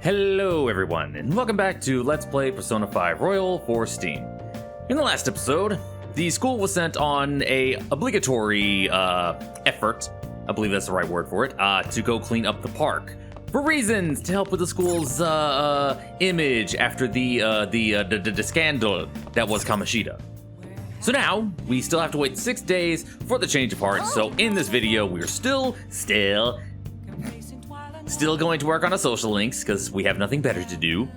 Hello everyone, and welcome back to Let's Play Persona 5 Royal for Steam. In the last episode, the school was sent on a obligatory effort, I believe that's the right word for it, to go clean up the park. For reasons to help with the school's image after the scandal that was Kamoshida. So now, we still have to wait 6 days for the change of heart, so in this video, we're still going to work on our social links, because we have nothing better to do.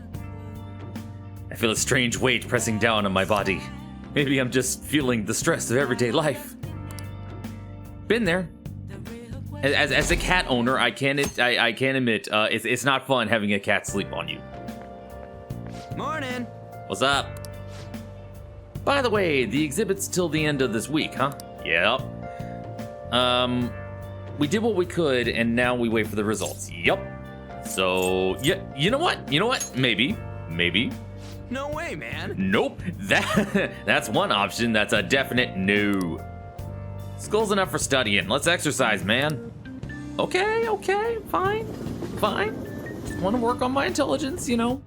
I feel a strange weight pressing down on my body. Maybe I'm just feeling the stress of everyday life. Been there. As a cat owner, I can admit, it's not fun having a cat sleep on you. Morning. What's up? By the way, the exhibit's till the end of this week, huh? Yep. We did what we could, and now we wait for the results. Yep. So, yeah, you know what? Maybe. No way, man. Nope. That's one option. That's a definite no. School's enough for studying. Let's exercise, man. Okay, fine. Just want to work on my intelligence, you know.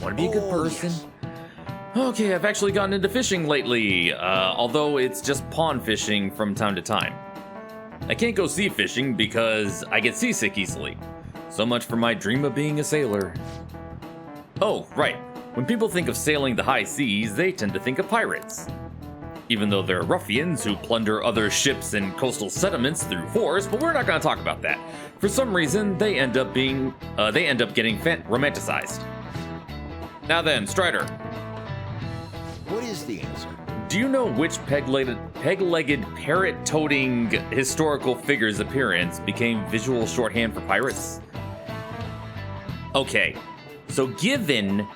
Want to be a good person. Yes. Okay, I've actually gotten into fishing lately, although it's just pond fishing from time to time. I can't go sea fishing because I get seasick easily. So much for my dream of being a sailor. Oh, right. When people think of sailing the high seas, they tend to think of pirates. Even though they're ruffians who plunder other ships and coastal settlements through force, but we're not going to talk about that. For some reason, they end up getting romanticized. Now then, Strider. What is the answer? Do you know which peg-legged parrot-toting historical figure's appearance became visual shorthand for pirates? Okay, so given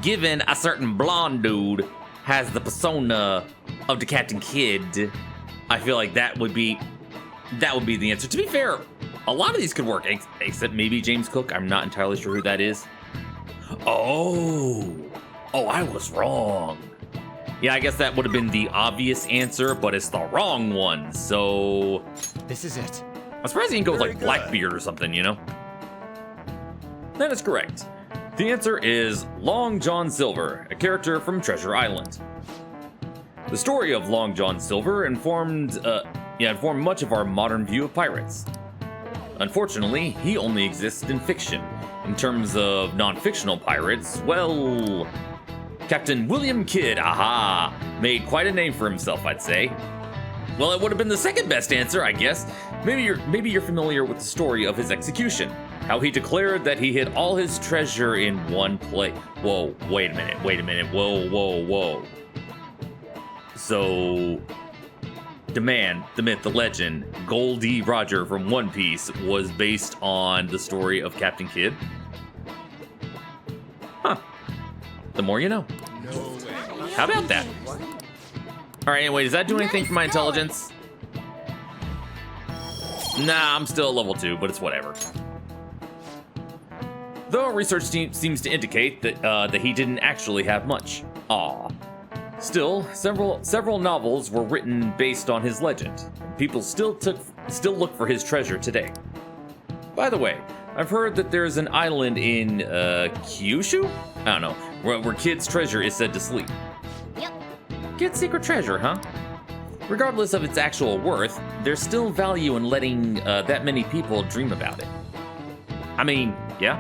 a certain blonde dude has the persona of the Captain Kidd, I feel like that would be the answer. To be fair, a lot of these could work, except maybe James Cook. I'm not entirely sure who that is. Oh, I was wrong. Yeah, I guess that would have been the obvious answer, but it's the wrong one, so... This is it. I'm surprised you didn't go with, like, Blackbeard or something, you know? That is correct. The answer is Long John Silver, a character from Treasure Island. The story of Long John Silver informed much of our modern view of pirates. Unfortunately, he only exists in fiction. In terms of non-fictional pirates, well... Captain William Kidd, made quite a name for himself, I'd say. Well, it would have been the second best answer, I guess. Maybe you're familiar with the story of his execution. How he declared that he hid all his treasure in one place. Whoa, wait a minute. Whoa. So, the man, the myth, the legend, Goldie Roger from One Piece was based on the story of Captain Kidd? Huh. The more you know. No way. How about that? Alright, anyway, does that do anything for my intelligence? Nah, I'm still at level 2, but it's whatever. Though research seems to indicate that he didn't actually have much. Aw. Still, several novels were written based on his legend. People still look for his treasure today. By the way, I've heard that there's an island in Kyushu? I don't know, where Kid's treasure is said to sleep. Yep. Kid's secret treasure, huh? Regardless of its actual worth, there's still value in letting that many people dream about it. I mean, yeah.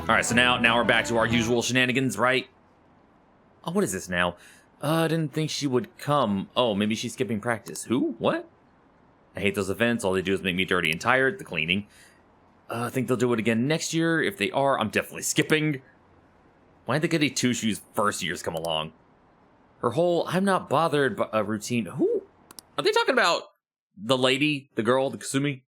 Alright, so now we're back to our usual shenanigans, right? Oh, what is this now? I didn't think she would come. Oh, maybe she's skipping practice. Who? What? I hate those events. All they do is make me dirty and tired. The cleaning. I think they'll do it again next year. If they are, I'm definitely skipping. Why did the goody two-shoes first years come along? Her whole I'm not bothered by a routine. Who? Are they talking about the lady, the girl, the Kasumi?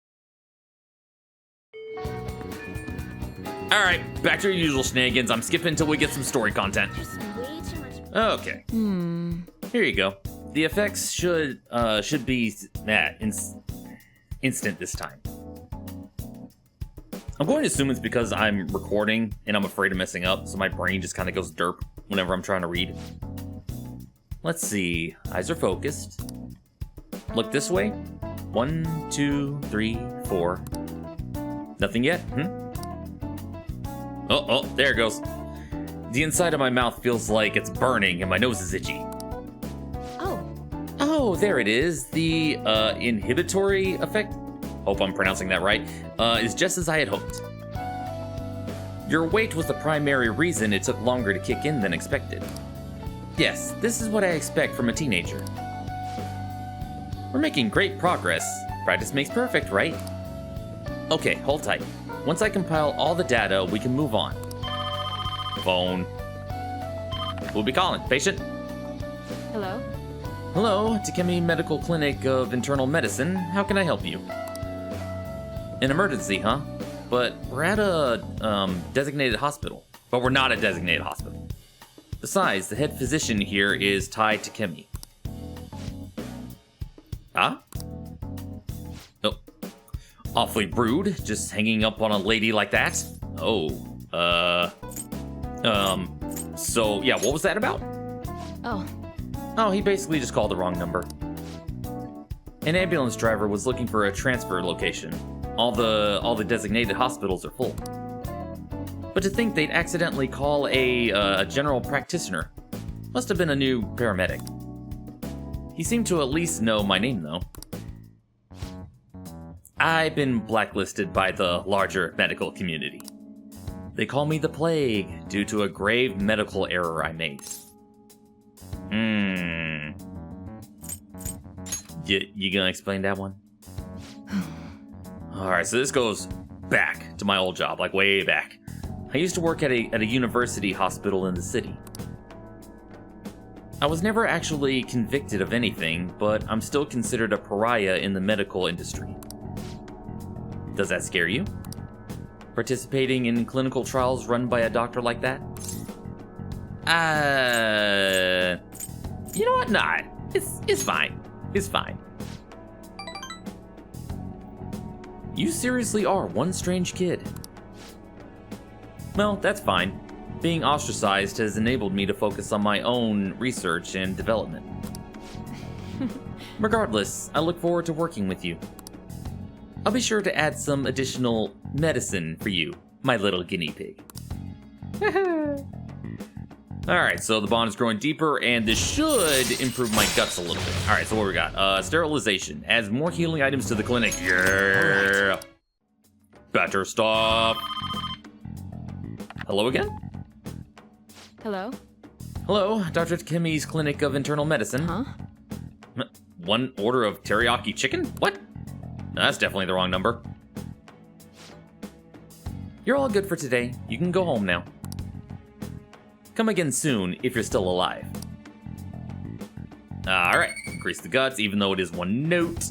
Alright, back to your usual shenanigans. I'm skipping until we get some story content. Okay. Here you go. The effects should be instant this time. I'm going to assume it's because I'm recording and I'm afraid of messing up, so my brain just kind of goes derp whenever I'm trying to read. Let's see. Eyes are focused. Look this way. 1, 2, 3, 4. Nothing yet? Oh, there it goes. The inside of my mouth feels like it's burning and my nose is itchy. Oh, there it is. The inhibitory effect, hope I'm pronouncing that right, is just as I had hoped. Your weight was the primary reason it took longer to kick in than expected. Yes, this is what I expect from a teenager. We're making great progress. Practice makes perfect, right? Okay, hold tight. Once I compile all the data, we can move on. Phone. Who'll be calling? Patient? Hello? Hello, Takemi Medical Clinic of Internal Medicine. How can I help you? An emergency, huh? But we're at a, designated hospital. But we're not a designated hospital. Besides, the head physician here is Tai Takemi. Huh? Oh. Awfully rude, just hanging up on a lady like that. Oh, so yeah, what was that about? Oh, he basically just called the wrong number. An ambulance driver was looking for a transfer location. All the designated hospitals are full. But to think they'd accidentally call a general practitioner. Must have been a new paramedic. He seemed to at least know my name, though. I've been blacklisted by the larger medical community. They call me the Plague due to a grave medical error I made. You gonna explain that one? Alright, so this goes back to my old job, like way back. I used to work at a university hospital in the city. I was never actually convicted of anything, but I'm still considered a pariah in the medical industry. Does that scare you? Participating in clinical trials run by a doctor like that? You know what? Nah, it's fine. It's fine. You seriously are one strange kid. Well, that's fine. Being ostracized has enabled me to focus on my own research and development. Regardless, I look forward to working with you. I'll be sure to add some additional medicine for you, my little guinea pig. Alright, so the bond is growing deeper, and this should improve my guts a little bit. Alright, so what we got? Sterilization. Adds more healing items to the clinic. Yeah! Better stuff. Hello again? Hello? Hello, Dr. Takemi's Clinic of Internal Medicine. Huh? One order of teriyaki chicken? What? No, that's definitely the wrong number. You're all good for today. You can go home now. Come again soon if you're still alive. Alright, increase the guts, even though it is one note.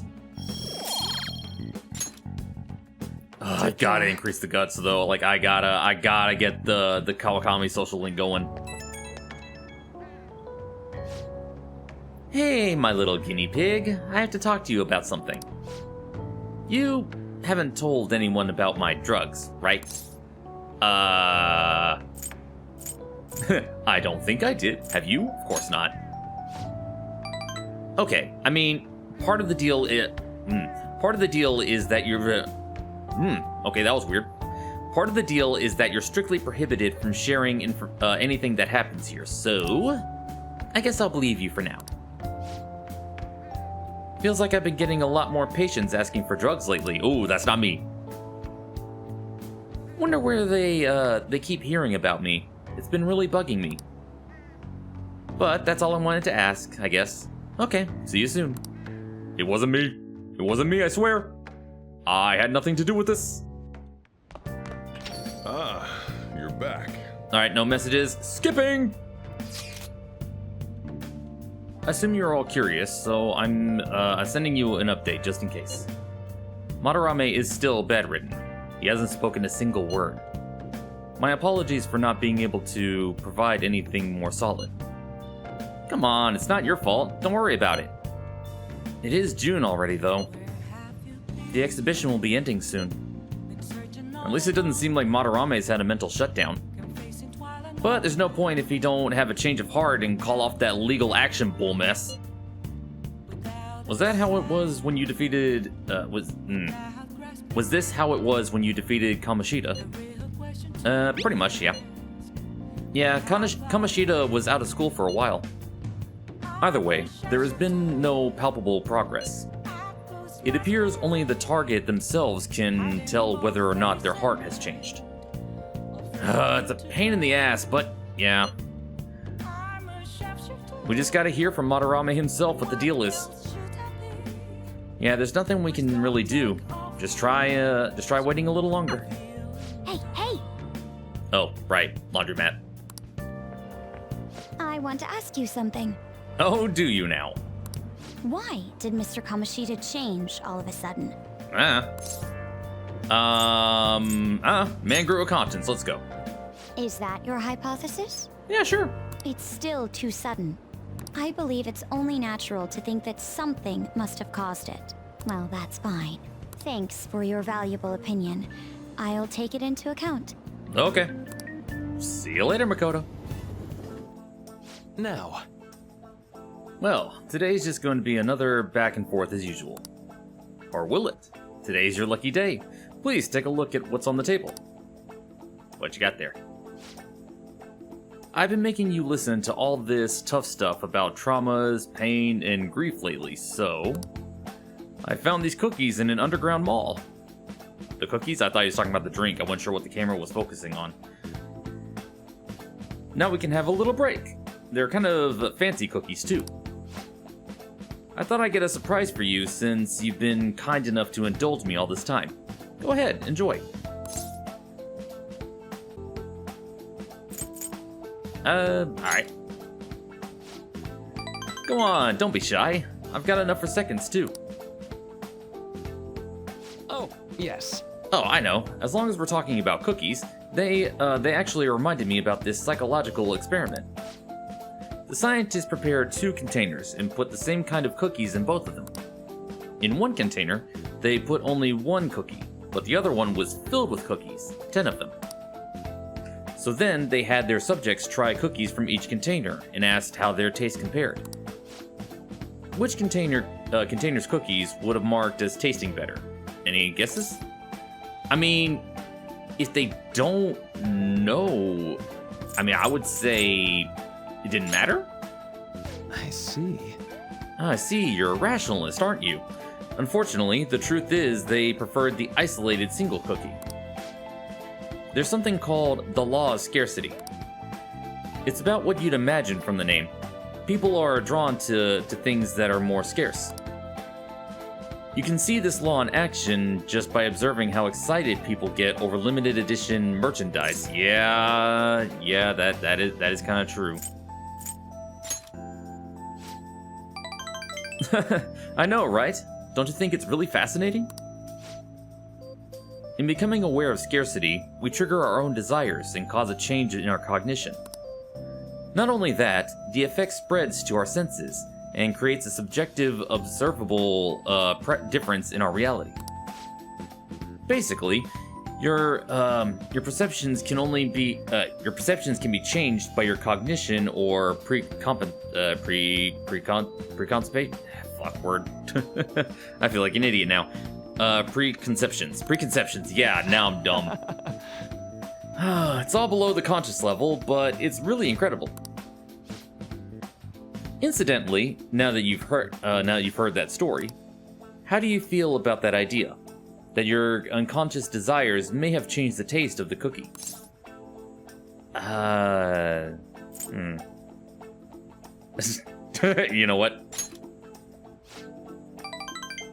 I gotta increase the guts though. Like I gotta get the Kawakami social link going. Hey, my little guinea pig. I have to talk to you about something. You haven't told anyone about my drugs, right? I don't think I did. Have you? Of course not. Okay, I mean, part of the deal is that you're okay, that was weird. Part of the deal is that you're strictly prohibited from sharing anything that happens here, so I guess I'll believe you for now. Feels like I've been getting a lot more patients asking for drugs lately. Ooh, that's not me. Wonder where they keep hearing about me. It's been really bugging me. But that's all I wanted to ask, I guess. Okay, see you soon. It wasn't me. It wasn't me, I swear. I had nothing to do with this. Ah, you're back. Alright, no messages. Skipping! I assume you're all curious, so I'm sending you an update just in case. Maderame is still bedridden. He hasn't spoken a single word. My apologies for not being able to provide anything more solid. Come on, it's not your fault. Don't worry about it. It is June already, though. The exhibition will be ending soon. At least it doesn't seem like Madarame's had a mental shutdown. But there's no point if he don't have a change of heart and call off that legal action bull mess. Was that how it was when you defeated, was this how it was when you defeated Kamoshida? Pretty much, yeah. Yeah, Kamoshida was out of school for a while. Either way, there has been no palpable progress. It appears only the target themselves can tell whether or not their heart has changed. It's a pain in the ass, but yeah. We just gotta hear from Maderame himself what the deal is. Yeah, there's nothing we can really do. Just try waiting a little longer. Hey, hey! Oh, right, laundromat. I want to ask you something. Oh, do you now? Why did Mr. Kamoshida change all of a sudden? Man grew a conscience, let's go. Is that your hypothesis? Yeah, sure. It's still too sudden. I believe it's only natural to think that something must have caused it. Well, that's fine. Thanks for your valuable opinion. I'll take it into account. Okay. See you later, Makoto. Now, Well, today's just going to be another back and forth as usual. Or will it? Today's your lucky day. Please take a look at what's on the table. What you got there? I've been making you listen to all this tough stuff about traumas, pain, and grief lately, so I found these cookies in an underground mall. The cookies? I thought he was talking about the drink. I wasn't sure what the camera was focusing on. Now we can have a little break. They're kind of fancy cookies, too. I thought I'd get a surprise for you since you've been kind enough to indulge me all this time. Go ahead, enjoy. Alright. Go on, don't be shy. I've got enough for seconds, too. oh, yes. Oh, I know. As long as we're talking about cookies, they actually reminded me about this psychological experiment. The scientists prepared 2 containers and put the same kind of cookies in both of them. In one container, they put only 1 cookie, but the other one was filled with cookies, 10 of them. So then they had their subjects try cookies from each container and asked how their taste compared. Which container's cookies would have marked as tasting better? Any guesses? I mean, if they don't know, I would say it didn't matter? I see. I see, you're a rationalist, aren't you? Unfortunately, the truth is they preferred the isolated single cookie. There's something called the law of scarcity. It's about what you'd imagine from the name. People are drawn to things that are more scarce. You can see this law in action just by observing how excited people get over limited edition merchandise. Yeah, that is kind of true. I know, right? Don't you think it's really fascinating? In becoming aware of scarcity, we trigger our own desires and cause a change in our cognition. Not only that, the effect spreads to our senses and creates a subjective, observable difference in our reality. Basically, your perceptions can be changed by your cognition or fuck word. I feel like an idiot now. Preconceptions. Yeah, now I'm dumb. It's all below the conscious level, but it's really incredible. Incidentally, now that you've heard that story, how do you feel about that idea? That your unconscious desires may have changed the taste of the cookie? You know what?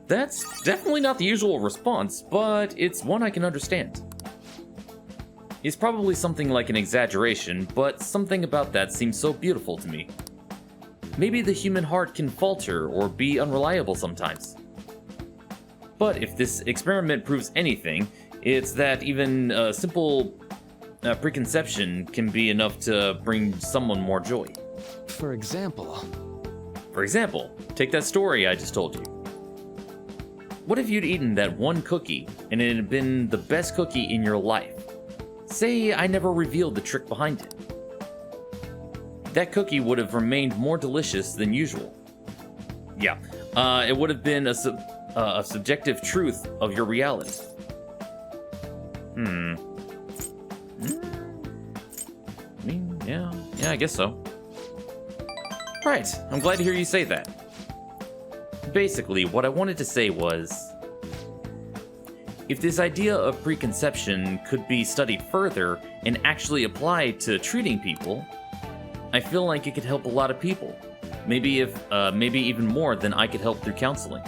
That's definitely not the usual response, but it's one I can understand. It's probably something like an exaggeration, but something about that seems so beautiful to me. Maybe the human heart can falter or be unreliable sometimes. But if this experiment proves anything, it's that even a simple preconception can be enough to bring someone more joy. For example, take that story I just told you. What if you'd eaten that one cookie and it had been the best cookie in your life? Say I never revealed the trick behind it. That cookie would have remained more delicious than usual. Yeah, it would have been a subjective truth of your reality. I mean, yeah, I guess so. Right, I'm glad to hear you say that. Basically, what I wanted to say was, if this idea of preconception could be studied further and actually applied to treating people, I feel like it could help a lot of people. Maybe even more than I could help through counseling.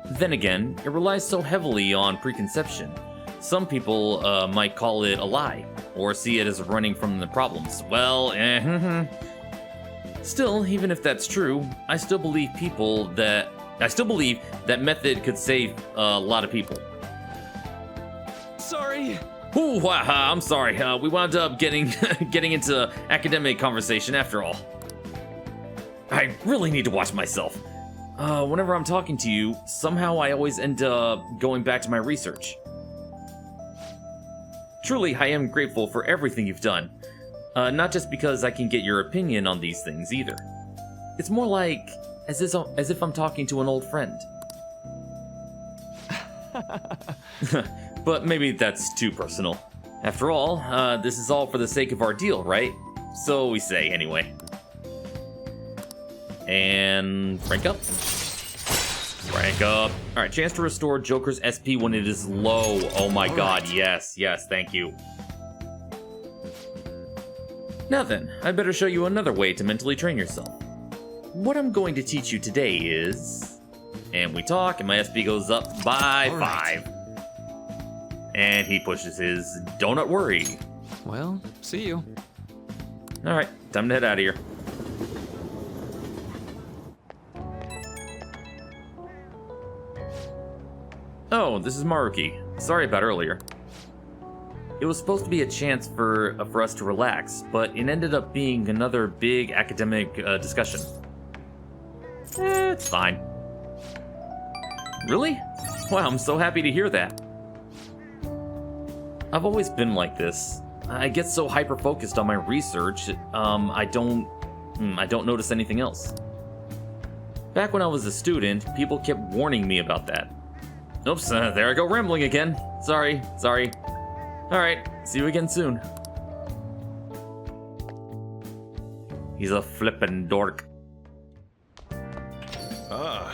Then again, it relies so heavily on preconception. Some people might call it a lie, or see it as running from the problems. Well, Still, even if that's true, I still believe that method could save a lot of people. Sorry. Ooh, I'm sorry. We wound up getting into academic conversation after all. I really need to watch myself. Whenever I'm talking to you, somehow I always end up going back to my research. Truly, I am grateful for everything you've done. Not just because I can get your opinion on these things either. It's more like as if I'm talking to an old friend. But maybe that's too personal. After all, this is all for the sake of our deal, right? So we say anyway. And rank up. Rank up. Alright, chance to restore Joker's SP when it is low. Oh my god, yes, thank you. Now then, I better show you another way to mentally train yourself. What I'm going to teach you today is... And we talk, and my SP goes up by 5. And he pushes his donut worry. Well, see you. Alright, time to head out of here. Oh, this is Maruki. Sorry about earlier. It was supposed to be a chance for us to relax, but it ended up being another big academic discussion. It's fine. Really? Wow, I'm so happy to hear that. I've always been like this. I get so hyper-focused on my research, I don't notice anything else. Back when I was a student, people kept warning me about that. Oops, there I go rambling again. Sorry. Alright, see you again soon. He's a flippin' dork. Ah,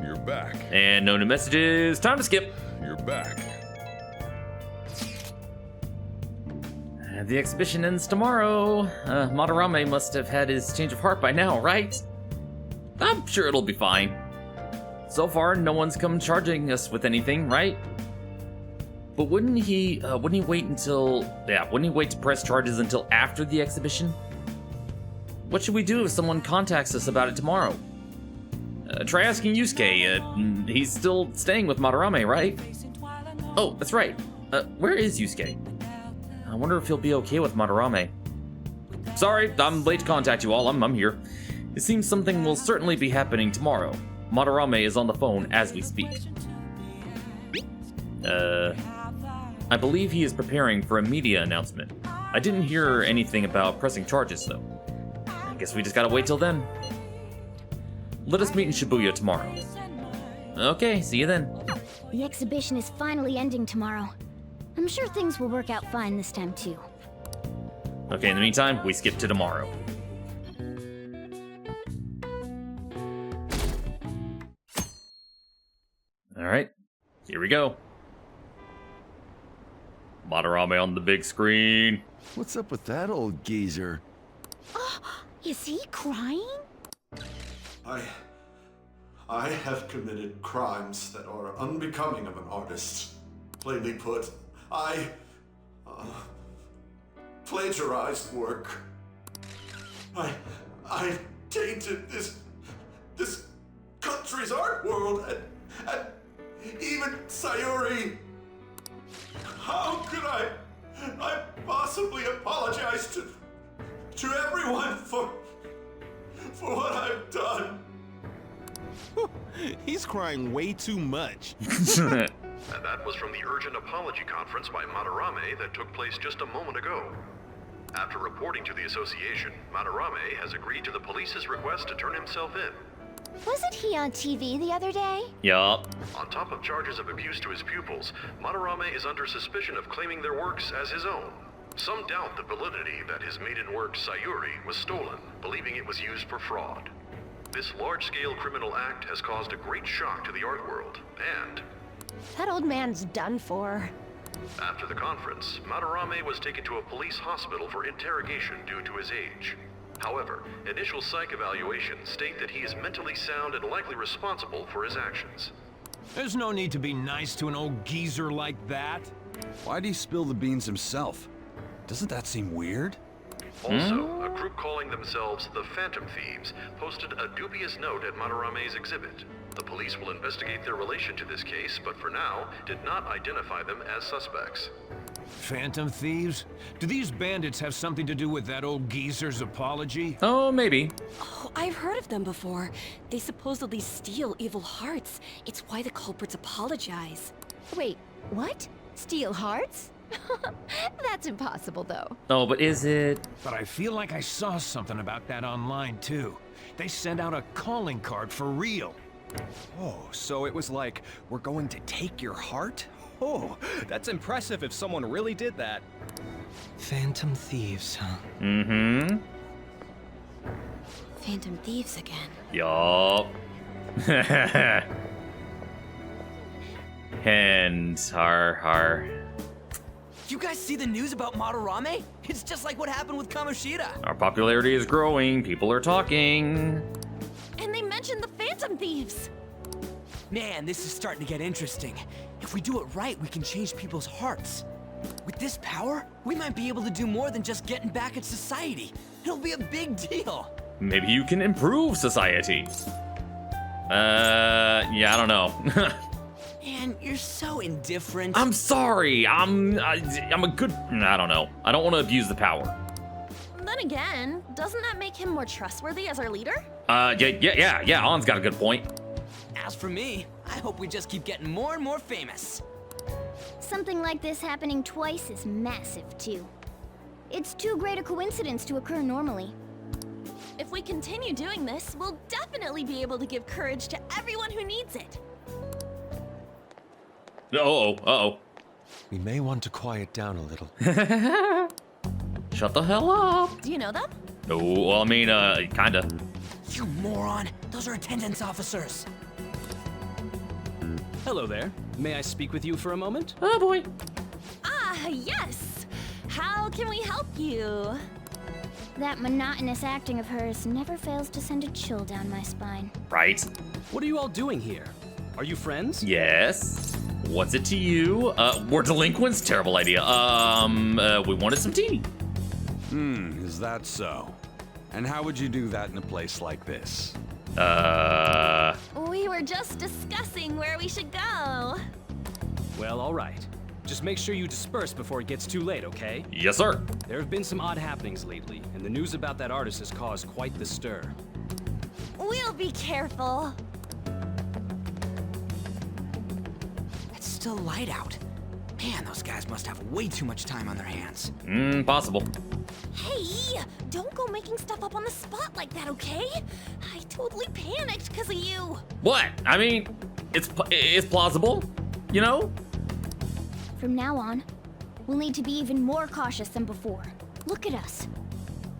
you're back. And no new messages. Time to skip. You're back. The exhibition ends tomorrow. Maderame must have had his change of heart by now, right? I'm sure it'll be fine. So far, no one's come charging us with anything, right? But wouldn't he wait to press charges until after the exhibition? What should we do if someone contacts us about it tomorrow? Try asking Yusuke. He's still staying with Maderame, right? Oh, that's right. Where is Yusuke? I wonder if he'll be okay with Maderame. Sorry, I'm late to contact you all. I'm here. It seems something will certainly be happening tomorrow. Maderame is on the phone as we speak. I believe he is preparing for a media announcement. I didn't hear anything about pressing charges, though. I guess we just gotta wait till then. Let us meet in Shibuya tomorrow. Okay, see you then. The exhibition is finally ending tomorrow. I'm sure things will work out fine this time, too. Okay, in the meantime, we skip to tomorrow. Alright, here we go. Maderame on the big screen. What's up with that old geezer? Is he crying? I have committed crimes that are unbecoming of an artist. Plainly put, I plagiarized work. I tainted this country's art world and even Sayuri. How could I possibly apologize to everyone for what I've done? He's crying way too much. And that was from the urgent apology conference by Maderame that took place just a moment ago. After reporting to the association, Maderame has agreed to the police's request to turn himself in. Wasn't he on TV the other day? Yup. On top of charges of abuse to his pupils, Maderame is under suspicion of claiming their works as his own. Some doubt the validity that his maiden work, Sayuri, was stolen, believing it was used for fraud. This large-scale criminal act has caused a great shock to the art world, and That old man's done for. after the conference, Maderame was taken to a police hospital for interrogation due to his age. However, initial psych evaluations state that he is mentally sound and likely responsible for his actions. There's no need to be nice to an old geezer like that. Why'd he spill the beans himself? Doesn't that seem weird? Also, a group calling themselves the Phantom Thieves posted a dubious note at Madarame's exhibit. The police will investigate their relation to this case, but for now, did not identify them as suspects. Phantom thieves? Do these bandits have something to do with that old geezer's apology? Oh, maybe. Oh, I've heard of them before. They supposedly steal evil hearts. It's why the culprits apologize. Wait, what? Steal hearts? That's impossible, though. Oh, but is it? But I feel like I saw something about that online, too. They sent out a calling card for real. Oh, so it was like, we're going to take your heart? Oh, that's impressive if someone really did that. Phantom thieves, huh? Mm-hmm. Phantom thieves again. Yup. And har. You guys see the news about Maderame? It's just like what happened with Kamoshida. Our popularity is growing. People are talking. And they mentioned the Phantom thieves. Man, this is starting to get interesting. If we do it right, we can change people's hearts. With this power, we might be able to do more than just getting back at society. It'll be a big deal. Maybe you can improve society. Yeah, I don't know. Man, you're so indifferent. I'm sorry. I'm a good. I don't know. I don't want to abuse the power. Then again, doesn't that make him more trustworthy as our leader? Yeah. On's got a good point. As for me, I hope we just keep getting more and more famous. Something like this happening twice is massive, too. It's too great a coincidence to occur normally. If we continue doing this, we'll definitely be able to give courage to everyone who needs it. Uh-oh. We may want to quiet down a little. Shut the hell up. Do you know them? No, well, I mean, kinda. You moron! Those are attendance officers. Hello there. May I speak with you for a moment? Oh, boy. Ah, yes! How can we help you? That monotonous acting of hers never fails to send a chill down my spine. Right. What are you all doing here? Are you friends? Yes. What's it to you? We're delinquents? Terrible idea. We wanted some tea. Is that so? And how would you do that in a place like this? We were just discussing where we should go. Well, all right. Just make sure you disperse before it gets too late, okay? Yes, sir. There have been some odd happenings lately, and the news about that artist has caused quite the stir. We'll be careful. It's still light out. Man, those guys must have way too much time on their hands. Possible. Hey, don't go making stuff up on the spot like that, okay? I totally panicked because of you. What? I mean, it's plausible, you know? From now on, we'll need to be even more cautious than before. Look at us.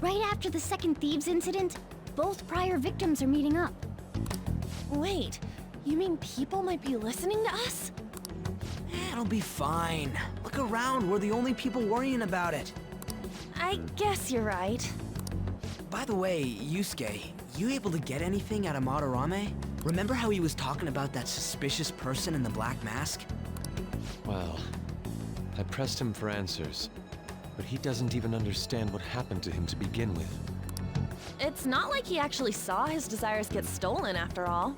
Right after the second Thieves incident, both prior victims are meeting up. Wait, you mean people might be listening to us? It'll be fine. Look around, we're the only people worrying about it. I guess you're right. By the way, Yusuke, you able to get anything out of Maderame? Remember how he was talking about that suspicious person in the black mask? Well, I pressed him for answers, but he doesn't even understand what happened to him to begin with. It's not like he actually saw his desires get stolen after all.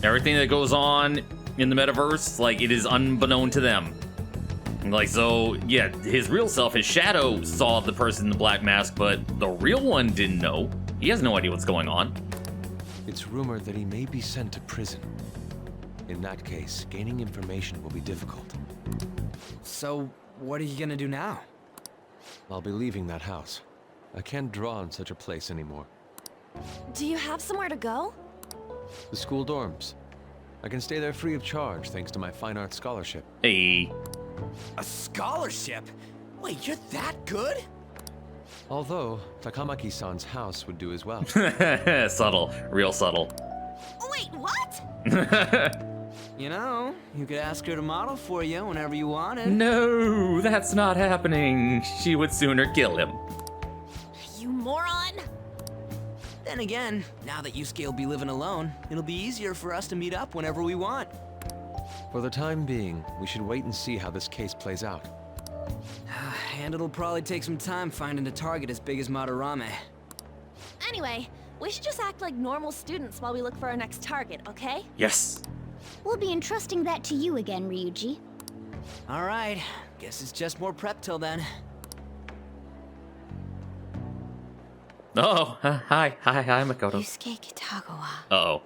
Everything that goes on in the metaverse, like, it is unbeknown to them. Like, so, yeah, his real self, his shadow, saw the person in the black mask, but the real one didn't know. He has no idea what's going on. It's rumored that he may be sent to prison. In that case, gaining information will be difficult. So, what are you gonna do now? I'll be leaving that house. I can't draw in such a place anymore. Do you have somewhere to go? The school dorms. I can stay there free of charge thanks to my fine arts scholarship. Hey. A scholarship? Wait, you're that good? Although, Takamaki-san's house would do as well. Subtle. Real subtle. Wait, what? You know, you could ask her to model for you whenever you wanted. No, that's not happening. She would sooner kill him. You moron! Then again, now that Yusuke will be living alone, it'll be easier for us to meet up whenever we want. For the time being, we should wait and see how this case plays out. And it'll probably take some time finding a target as big as Maderame. Anyway, we should just act like normal students while we look for our next target, okay? Yes. We'll be entrusting that to you again, Ryuji. Alright, guess it's just more prep till then. Oh, hi, Makoto. Yusuke Kitagawa. Uh-oh.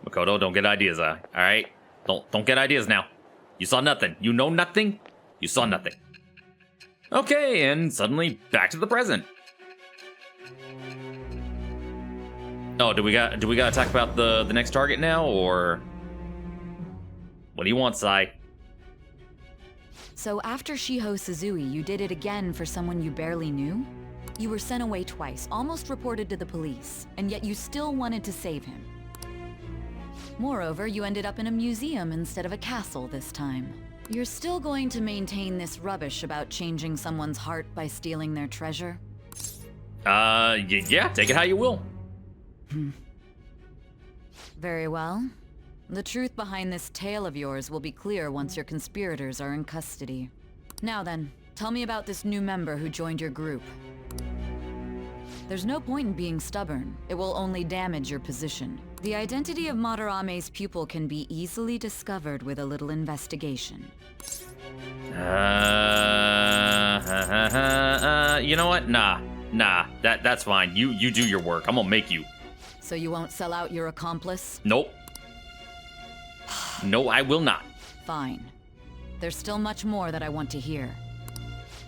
Makoto, don't get ideas, all right? Don't get ideas now. You saw nothing. You know nothing? You saw nothing. Okay, and suddenly back to the present. Oh, do we gotta talk about the next target now, or what do you want, Sai? So after Shiho Suzui, you did it again for someone you barely knew? You were sent away twice, almost reported to the police, and yet you still wanted to save him. Moreover, you ended up in a museum instead of a castle this time. You're still going to maintain this rubbish about changing someone's heart by stealing their treasure? Yeah, take it how you will. Very well. The truth behind this tale of yours will be clear once your conspirators are in custody. Now then, tell me about this new member who joined your group. There's no point in being stubborn. It will only damage your position. The identity of Madarame's pupil can be easily discovered with a little investigation. You know what? Nah, that's fine. You do your work. I'm gonna make you. So you won't sell out your accomplice? Nope. No, I will not. Fine. There's still much more that I want to hear.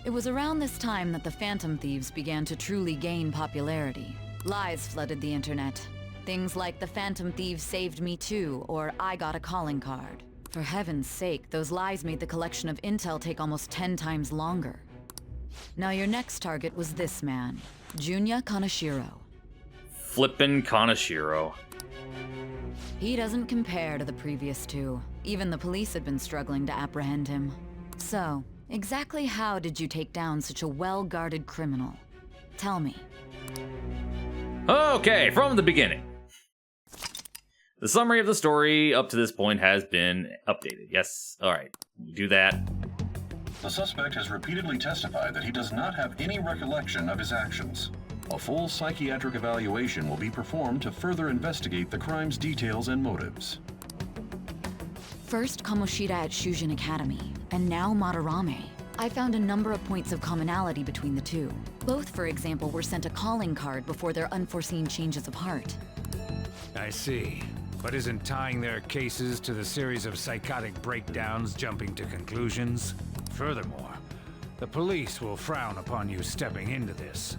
It was around this time that the Phantom Thieves began to truly gain popularity. Lies flooded the internet. Things like the Phantom Thieves saved me too, or I got a calling card. For heaven's sake, those lies made the collection of intel take almost 10 times longer. Now your next target was this man, Junya Kaneshiro. Flippin' Kaneshiro. He doesn't compare to the previous two. Even the police had been struggling to apprehend him. So, exactly how did you take down such a well-guarded criminal? Tell me. Okay, from the beginning. The summary of the story up to this point has been updated. Yes, alright, do that. The suspect has repeatedly testified that he does not have any recollection of his actions. A full psychiatric evaluation will be performed to further investigate the crime's details and motives. First Kamoshida at Shujin Academy, and now Maderame. I found a number of points of commonality between the two. Both, for example, were sent a calling card before their unforeseen changes of heart. I see. But isn't tying their cases to the series of psychotic breakdowns jumping to conclusions? Furthermore, the police will frown upon you stepping into this.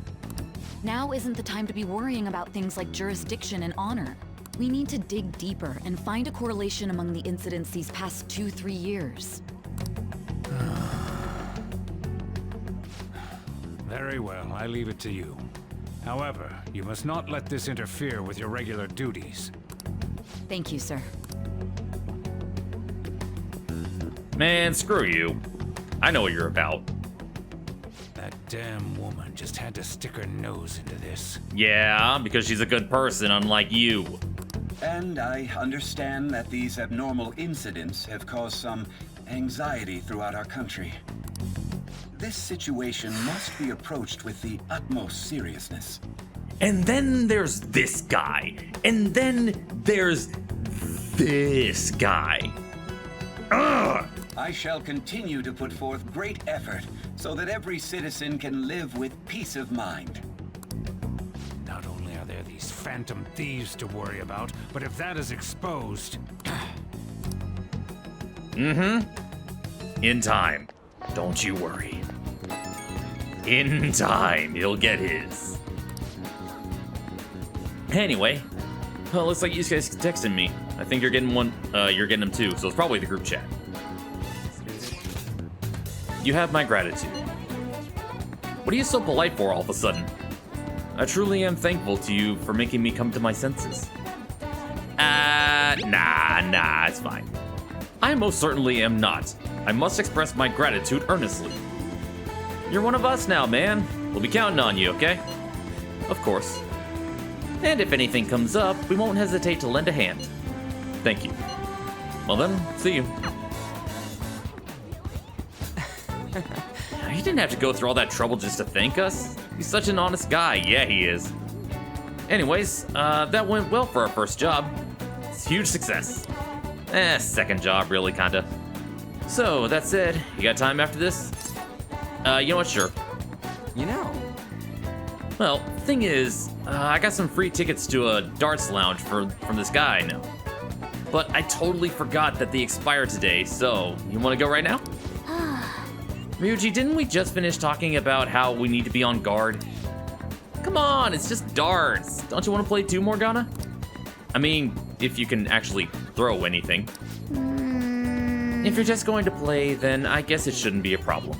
Now isn't the time to be worrying about things like jurisdiction and honor. We need to dig deeper and find a correlation among the incidents these past 2-3 years. Very well, I leave it to you. However, you must not let this interfere with your regular duties. Thank you, sir. Man, screw you. I know what you're about. That damn woman just had to stick her nose into this. Yeah, because she's a good person, unlike you. And I understand that these abnormal incidents have caused some anxiety throughout our country. This situation must be approached with the utmost seriousness. And then there's this guy. And then there's this guy. Ugh! I shall continue to put forth great effort so that every citizen can live with peace of mind. Not only are there these phantom thieves to worry about, but if that is exposed... In time. Don't you worry. In time, he'll get his. Anyway, Well, looks like you guys texting me. I think you're getting one. You're getting them too, so it's probably the group chat. You have my gratitude. What are you so polite for all of a sudden? I truly am thankful to you for making me come to my senses. Nah, it's fine. I most certainly am not. I must express my gratitude earnestly. You're one of us now, man. We'll be counting on you, okay? Of course. And if anything comes up, we won't hesitate to lend a hand. Thank you. Well then, see you. He didn't have to go through all that trouble just to thank us. He's such an honest guy. Yeah, he is. Anyways, that went well for our first job. It's a huge success. Second job, really, kinda. So, that said, you got time after this? You know what, sure. You know. Well, thing is, I got some free tickets to a darts lounge from this guy I know. But I totally forgot that they expire today, so you wanna go right now? Ryuji, didn't we just finish talking about how we need to be on guard? Come on, it's just darts. Don't you want to play too, Morgana? I mean, if you can actually throw anything. If you're just going to play, then I guess it shouldn't be a problem.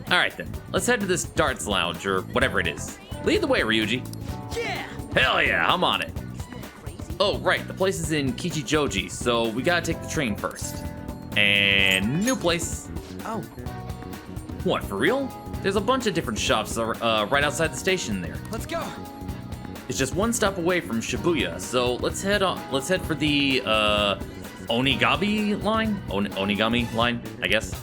Alright then, let's head to this darts lounge, or whatever it is. Lead the way, Ryuji. Yeah! Hell yeah, I'm on it. Oh, right, the place is in Kichijoji, so we gotta take the train first. And new place. Oh. What, for real? There's a bunch of different shops right outside the station there. Let's go. It's just one stop away from Shibuya, so let's head for the Onigami line? Onigami line, I guess.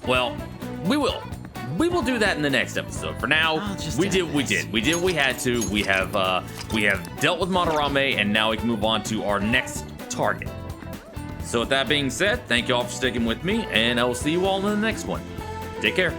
Well, we will do that in the next episode. For now, we did what we had to. We have dealt with Maderame, and now we can move on to our next target. So with that being said, thank you all for sticking with me, and I will see you all in the next one. Take care.